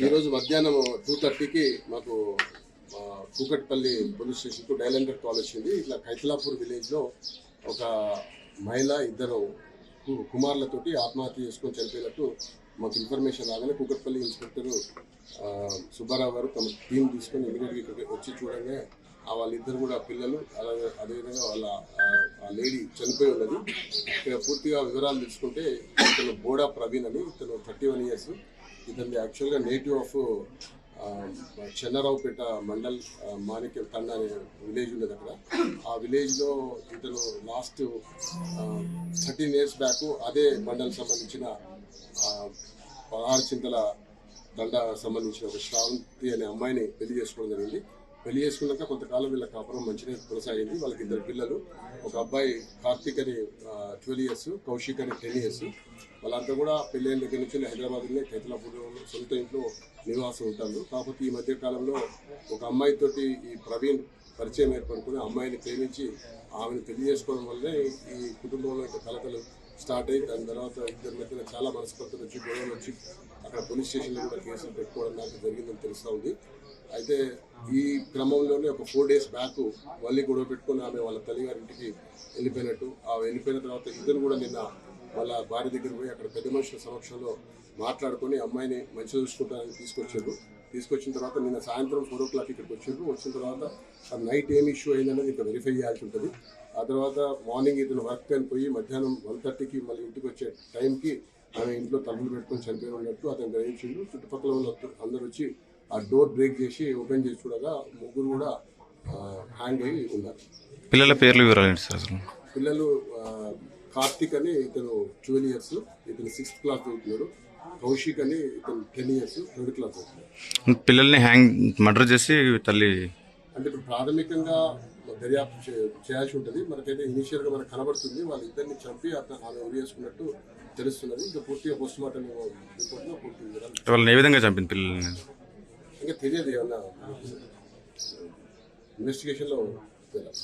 ఈరోజు మధ్యాహ్నం 2:30కి మాకు కూకట్పల్లి పోలీస్ స్టేషన్కు డయల్ 100 కాల్ వచ్చింది. ఇట్లా కైతలాపూర్ విలేజ్లో ఒక మహిళ ఇద్దరు కుమారులతోటి ఆత్మహత్య చేసుకొని చనిపోయినట్టు మాకు ఇన్ఫర్మేషన్ రాగానే కూకట్పల్లి ఇన్స్పెక్టర్ సుబ్బారావు గారు తమ టీం తీసుకొని ఇమీడియట్గా ఇక్కడికి వచ్చి చూడగానే వాళ్ళిద్దరు కూడా పిల్లలు అలాగే అదేవిధంగా వాళ్ళ ఆ లేడీ చనిపోయి ఉన్నది. ఇక్కడ పూర్తిగా వివరాలు తెలుసుకుంటే ఇతను బోడా ప్రవీణ్ అని, ఇతను 31 years. ఇతని యాక్చువల్గా నేటివ్ ఆఫ్ చెన్నరావుపేట మండల్ మాణిక్యం తండ అనే విలేజ్ ఉన్నది. అక్కడ ఆ విలేజ్లో ఇతను లాస్ట్ 13 years బ్యాక్ అదే మండల్ సంబంధించిన 16 చింతల తండ సంబంధించిన ఒక శ్రావంతి అనే అమ్మాయిని పెళ్లి చేసుకోవడం జరిగింది. పెళ్లి చేసుకున్నాక కొంతకాలం వీళ్ళ కాపురం మంచిగా కొనసాగింది. వాళ్ళకి 2 పిల్లలు, ఒక అబ్బాయి కార్తీక్ అని 12 years, కౌశిక్ అని 10 years. వాళ్ళంతా కూడా పెళ్ళైన దగ్గర నుంచి హైదరాబాద్లోనే కైతలాపూర్ సొంత ఇంట్లో నివాసం ఉంటారు. కాకపోతే ఈ మధ్య కాలంలో ఒక అమ్మాయితోటి ఈ ప్రవీణ్ పరిచయం ఏర్పడుకుని అమ్మాయిని ప్రేమించి ఆమెను పెళ్లి చేసుకోవడం వల్లే ఈ కుటుంబంలో ఇంకా కలకలు స్టార్ట్ అయ్యి దాని తర్వాత ఇద్దరి మధ్యన చాలా మనస్పర్ధలు వచ్చి గొడవలు వచ్చి అక్కడ పోలీస్ స్టేషన్లో కూడా కేసులు పెట్టుకోవడం నాకు జరిగిందని తెలుస్తూ ఉంది. అయితే ఈ క్రమంలోనే ఒక 4 days బ్యాక్ మళ్ళీ గొడవ పెట్టుకుని ఆమె వాళ్ళ తల్లిగారింటికి వెళ్ళిపోయినట్టు, వెళ్ళిపోయిన తర్వాత ఇద్దరు కూడా నిన్న వాళ్ళ భార్య దగ్గర పోయి అక్కడ పెద్ద మనుషుల సమక్షంలో మాట్లాడుకొని అమ్మాయిని మంచిగా చూసుకుంటారని తీసుకొచ్చిన తర్వాత నిన్న సాయంత్రం 4 o'clock ఇక్కడికి వచ్చిన తర్వాత నైట్ ఏం ఇష్యూ అయిందనేది ఇంకా వెరిఫై చేయాల్సి ఉంటుంది. ఆ తర్వాత మార్నింగ్ ఇతను వర్క్ అని పోయి మధ్యాహ్నం 1:30కి మళ్ళీ ఇంటికి వచ్చే టైంకి ఆమె ఇంట్లో తలుపులు పెట్టుకొని చనిపోయి ఉన్నట్టు అతను గ్రహించిండు. చుట్టుపక్కల వాళ్ళు అందరూ వచ్చి ఆ డోర్ బ్రేక్ చేసి ఓపెన్ చేసి చూడగా ముగ్గురు కూడా హ్యాంగ్ అయ్యి ఉన్నారు. పిల్లల పేర్లు వివరాలు సార్? పిల్లలు కార్తీక్ అని ఇతను 12 years, ఇతను 6th class చదువుతున్నాడు. కౌశిక్ అని ఇతను 10 years, 3rd class చదువుతున్నాడు. పిల్లల్ని హ్యాంగ్ మర్డర్ చేసి తల్లి అంటే ఇప్పుడు ప్రాథమికంగా దర్యాప్తు చేయాల్సి ఉంటుంది. మనకైతే ఇనిషియల్గా మనకు కనబడుతుంది వాళ్ళిద్దరిని చంపి ఆమె ఉరి చేసుకున్నట్టు తెలుస్తున్నది. ఇంకా పూర్తిగా పోస్ట్ మార్టం రిపోర్ట్లో పూర్తి వాళ్ళని ఏ విధంగా చంపింది పిల్లల్ని ఇంకా తెలియదు, ఏమన్నా ఇన్వెస్టిగేషన్లో తెలియదు.